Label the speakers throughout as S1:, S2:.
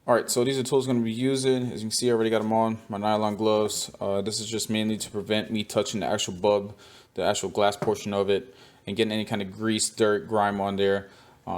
S1: Alright, so these are tools I'm going to be using. As you can see, I already got them on, my nylon gloves. This is just mainly to prevent me touching the actual bulb, the actual glass portion of it, and getting any kind of grease, dirt, grime on there.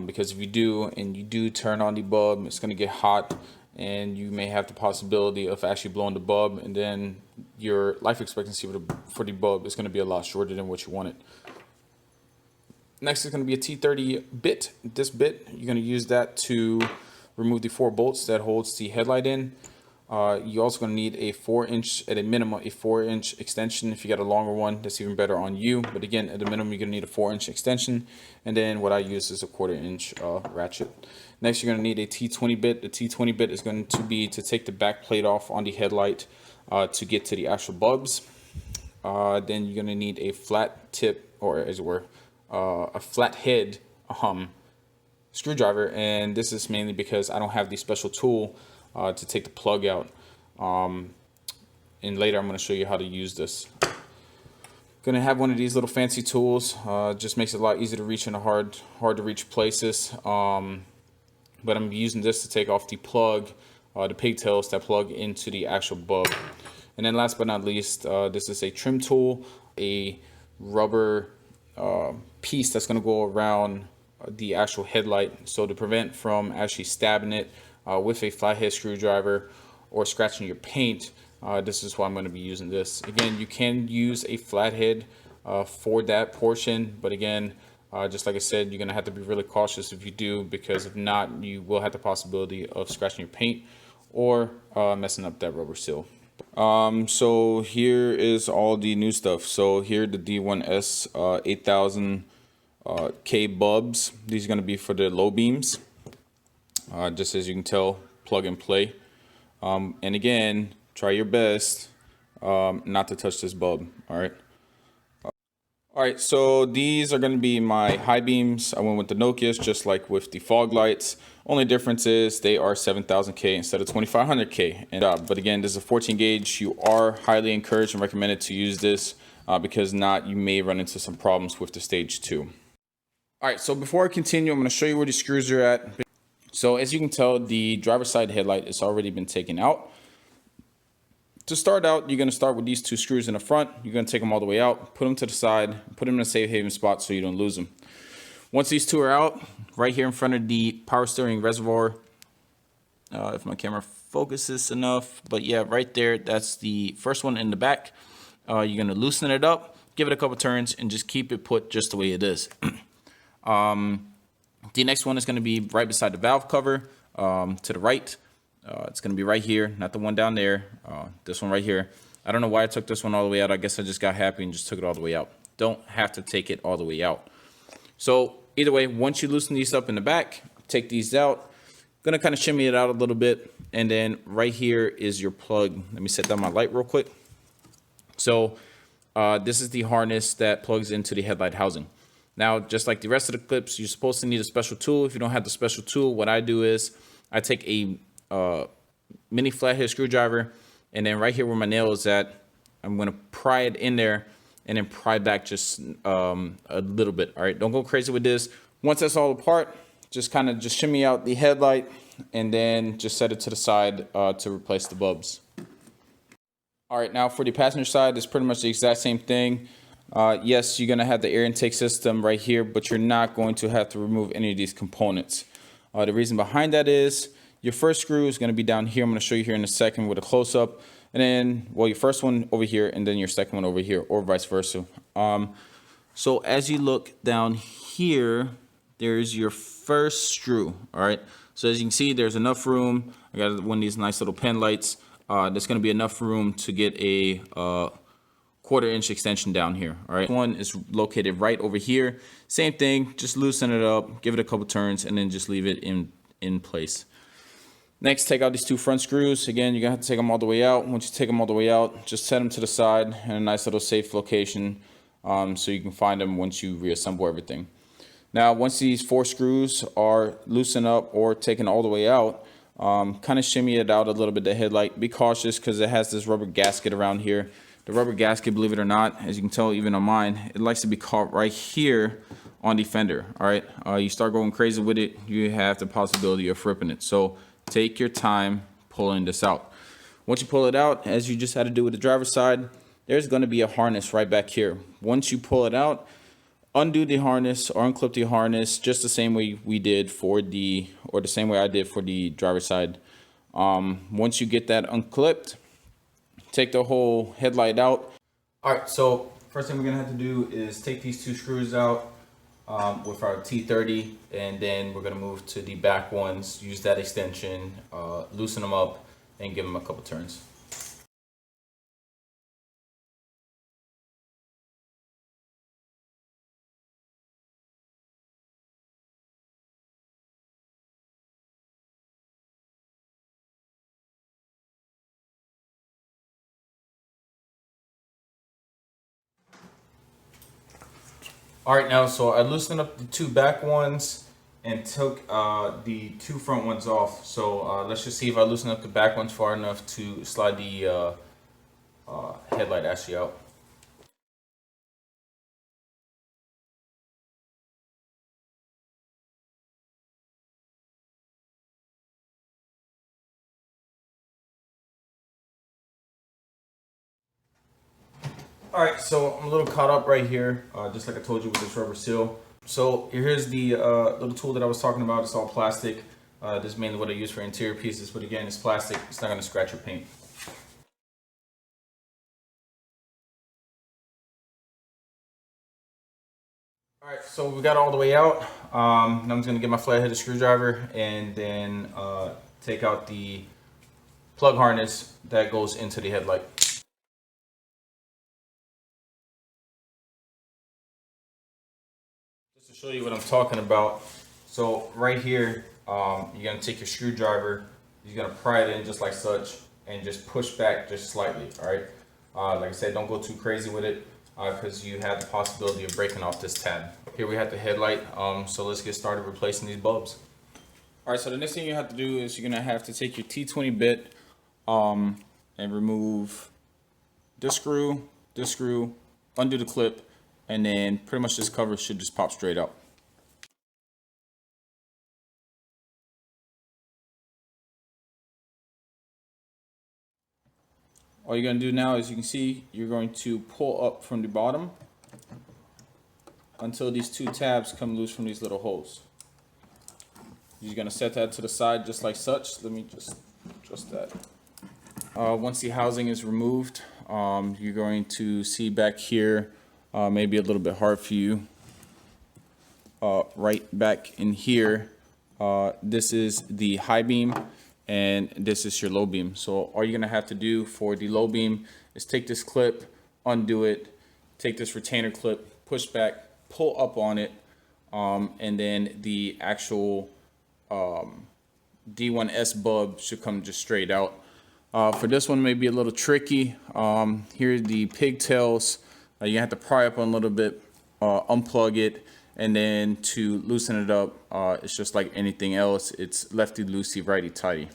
S1: Because if you do, and you do turn on the bulb, it's going to get hot, and you may have the possibility of actually blowing the bulb, and then your life expectancy for the bulb is going to be a lot shorter than what you wanted. Next is going to be a T30 bit. This bit, you're going to use that to remove the 4 bolts that holds the headlight in. You're also going to need a 4-inch, at a minimum, a 4-inch extension. If you got a longer one, that's even better on you. But again, at the minimum, you're going to need a 4-inch extension. And then what I use is a 1/4-inch ratchet. Next, you're going to need a T20 bit. The T20 bit is going to be to take the back plate off on the headlight to get to the actual bulbs. Then you're going to need a flat tip, or as it were, a flat head screwdriver, and this is mainly because I don't have the special tool to take the plug out, and later I'm going to show you how to use this. Gonna have one of these little fancy tools, just makes it a lot easier to reach in the hard to reach places, but I'm using this to take off the plug, the pigtails that plug into the actual bulb. And then last but not least, this is a trim tool, a rubber piece that's going to go around the actual headlight, so to prevent from actually stabbing it with a flathead screwdriver or scratching your paint. This is why I'm going to be using this. Again, you can use a flathead for that portion, but again, just like I said, you're going to have to be really cautious if you do, because if not, you will have the possibility of scratching your paint or messing up that rubber seal. So here is all the new stuff. So here the D1S 8000 K bulbs. These are going to be for the low beams. Just as you can tell, plug and play. And again, try your best not to touch this bulb. All right. All right, so these are going to be my high beams. I went with the Nokias, just like with the fog lights. Only difference is they are 7000K instead of 2500K. And but again, this is a 14 gauge. You are highly encouraged and recommended to use this because not, you may run into some problems with the stage 2. All right, so before I continue, I'm going to show you where the screws are at. So as you can tell, the driver's side headlight has already been taken out. To start out, you're going to start with these 2 screws in the front. You're going to take them all the way out, put them to the side, put them in a safe haven spot so you don't lose them. Once these 2 are out, right here in front of the power steering reservoir, if my camera focuses enough, but yeah, right there, that's the first one in the back. You're going to loosen it up, give it a couple turns, and just keep it put just the way it is. The next one is going to be right beside the valve cover, to the right. It's going to be right here, not the one down there, this one right here. I don't know why I took this one all the way out. I guess I just got happy and just took it all the way out. Don't have to take it all the way out. So either way, once you loosen these up in the back, take these out. Going to kind of shimmy it out a little bit. And then right here is your plug. Let me set down my light real quick. So this is the harness that plugs into the headlight housing. Now, just like the rest of the clips, you're supposed to need a special tool. If you don't have the special tool, what I do is I take a mini flathead screwdriver, and then right here where my nail is at, I'm going to pry it in there and then pry back just a little bit. All right, don't go crazy with this. Once that's all apart, just kind of just shimmy out the headlight and then just set it to the side to replace the bulbs. All right, now for the passenger side, it's pretty much the exact same thing. Yes, you're going to have the air intake system right here, but you're not going to have to remove any of these components. The reason behind that is your first screw is going to be down here. I'm going to show you here in a second with a close-up. And then, well, your first one over here, and then your second one over here, or vice versa. So as you look down here, there's your first screw, all right? So as you can see, there's enough room. I got one of these nice little pen lights. There's going to be enough room to get a 1/4-inch extension down here, all right? One is located right over here. Same thing, just loosen it up, give it a couple turns, and then just leave it in place. Next, take out these 2 front screws. Again, you're going to have to take them all the way out. Once you take them all the way out, just set them to the side in a nice little safe location so you can find them once you reassemble everything. Now, once these 4 screws are loosened up or taken all the way out, kind of shimmy it out a little bit, the headlight. Be cautious because it has this rubber gasket around here. The rubber gasket, believe it or not, as you can tell even on mine, it likes to be caught right here on the fender, all right? You start going crazy with it, you have the possibility of ripping it. So Take your time pulling this out. Once you pull it out, as you just had to do with the driver's side, there's going to be a harness right back here. Once you pull it out, undo the harness or unclip the harness just the same way we did for the, or the same way I did for the driver's side. Once you get that unclipped, take the whole headlight out. All right, so first thing we're gonna have to do is take these two screws out with our T30, and then we're gonna move to the back ones, use that extension, loosen them up, and give them a couple turns. All right, now, so I loosened up the two back ones and took the two front ones off. So let's just see if I loosen up the back ones far enough to slide the headlight actually out. All right, so I'm a little caught up right here, just like I told you with this rubber seal. So here's the little tool that I was talking about. It's all plastic. This is mainly what I use for interior pieces, but again, it's plastic. It's not going to scratch your paint. All right, so we got all the way out. Now I'm just going to get my flathead screwdriver and then take out the plug harness that goes into the headlight. Just to show you what I'm talking about. So right here, you're going to take your screwdriver, you're going to pry it in just like such, and just push back just slightly, all right? Like I said, don't go too crazy with it because you have the possibility of breaking off this tab. Here we have the headlight, so let's get started replacing these bulbs. All right, so the next thing you have to do is you're going to have to take your T20 bit and remove this screw, undo the clip, and then pretty much this cover should just pop straight out. All you're going to do now, as you can see, you're going to pull up from the bottom until these two tabs come loose from these little holes. You're going to set that to the side just like such. Let me just adjust that. Once the housing is removed, you're going to see back here, maybe a little bit hard for you, right back in here, this is the high beam and this is your low beam. So all you're gonna have to do for the low beam is take this clip, undo it, take this retainer clip, push back, pull up on it, and then the actual D1S bulb should come just straight out. For this one, may be a little tricky. Here's the pigtails. You have to pry up on a little bit, unplug it, and then to loosen it up, it's just like anything else. It's lefty loosey, righty tighty.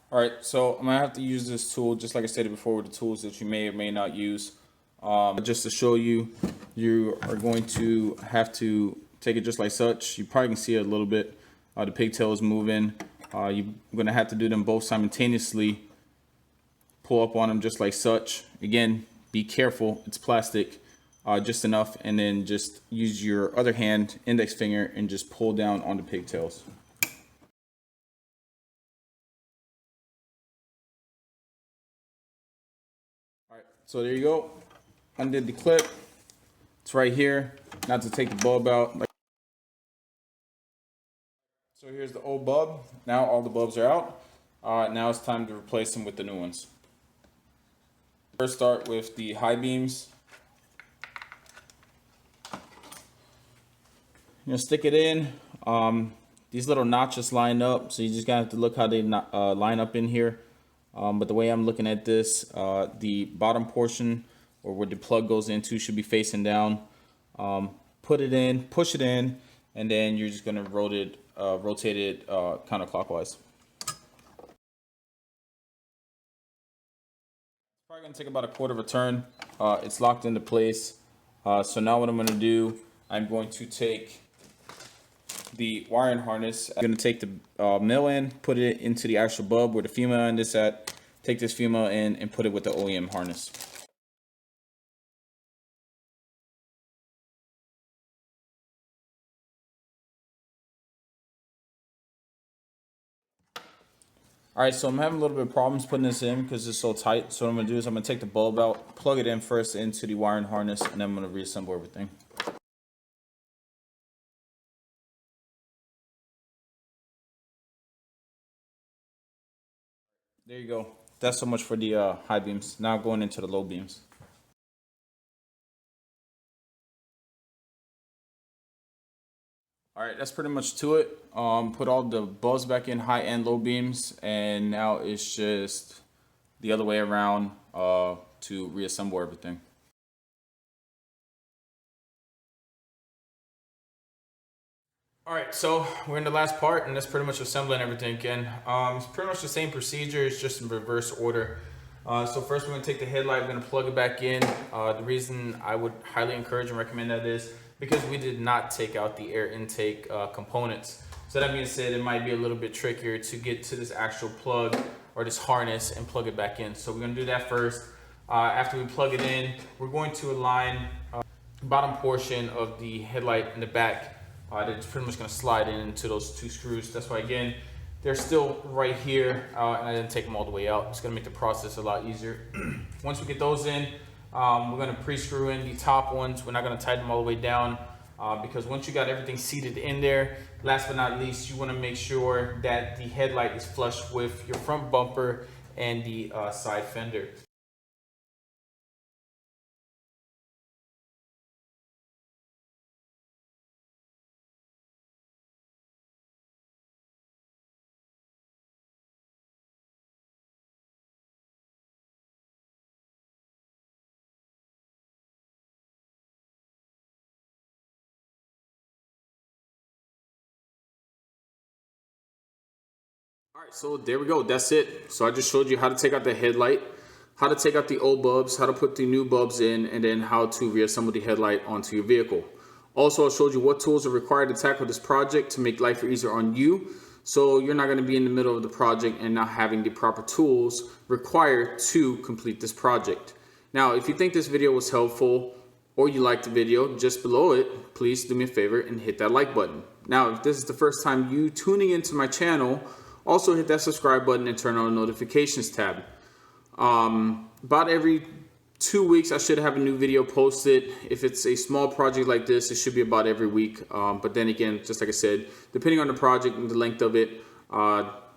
S1: All right, so I'm gonna have to use this tool, just like I stated before, with the tools that you may or may not use. Just to show you, you are going to have to take it just like such. You probably can see it a little bit. The pigtail is moving. You're gonna have to do them both simultaneously. Pull up on them just like such. Again, be careful, it's plastic, just enough, and then just use your other hand, index finger, and just pull down on the pigtails. All right, so there you go. Undid the clip. It's right here. Not to take the bulb out. So here's the old bulb. Now all the bulbs are out. Now it's time to replace them with the new ones. First, start with the high beams. You're gonna stick it in. These little notches line up, so you just gotta have to look how they line up in here. But the way I'm looking at this, the bottom portion, or where the plug goes into, should be facing down. put it in, push it in, and then you're just gonna rotate it counterclockwise. Probably gonna take about a quarter of a turn. It's locked into place. So now what I'm gonna do, I'm going to take the wiring harness. I'm gonna take the mill end, put it into the actual bulb where the female end is at. Take this female end and put it with the OEM harness. All right, so I'm having a little bit of problems putting this in because it's so tight. So what I'm gonna do is I'm gonna take the bulb out, plug it in first into the wiring harness, and then I'm gonna reassemble everything. There you go. That's so much for the high beams. Now going into the low beams. All right, that's pretty much to it. Put all the bulbs back in, high and low beams, and now it's just the other way around to reassemble everything. All right, so we're in the last part, and that's pretty much assembling everything again. It's pretty much the same procedure, it's just in reverse order. So first we're gonna take the headlight, we're gonna plug it back in. The reason I would highly encourage and recommend that is because we did not take out the air intake components. So that being said, it might be a little bit trickier to get to this actual plug or this harness and plug it back in. So we're gonna do that first. After we plug it in, we're going to align the bottom portion of the headlight in the back. That's pretty much gonna slide into those two screws. That's why, again, they're still right here, and I didn't take them all the way out. It's gonna make the process a lot easier. Once we get those in, we're gonna pre-screw in the top ones. We're not gonna tighten them all the way down because once you got everything seated in there, last but not least, you wanna make sure that the headlight is flush with your front bumper and the side fender. All right, so there we go. That's it. So I just showed you how to take out the headlight, how to take out the old bulbs, how to put the new bulbs in, and then how to reassemble the headlight onto your vehicle. Also, I showed you what tools are required to tackle this project to make life easier on you. So you're not going to be in the middle of the project and not having the proper tools required to complete this project. Now, if you think this video was helpful or you liked the video, just below it, please do me a favor and hit that like button. Now, if this is the first time you tuning into my channel, also hit that subscribe button and turn on the notifications tab. About every 2 weeks, I should have a new video posted. If it's a small project like this, it should be about every week. But then again, just like I said, depending on the project and the length of it,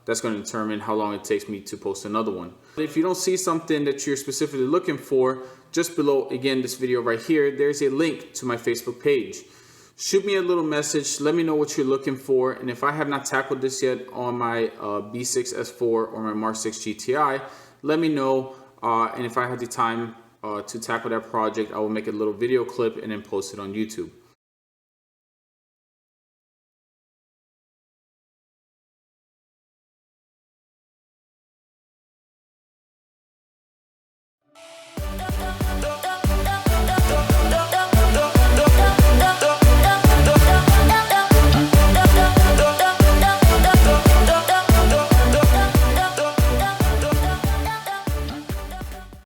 S1: that's going to determine how long it takes me to post another one. If you don't see something that you're specifically looking for, just below, again, this video right here, there's a link to my Facebook page. Shoot me a little message, let me know what you're looking for, and if I have not tackled this yet on my B6 S4 or my Mark 6 GTI, let me know, and if I have the time to tackle that project, I will make a little video clip and then post it on YouTube.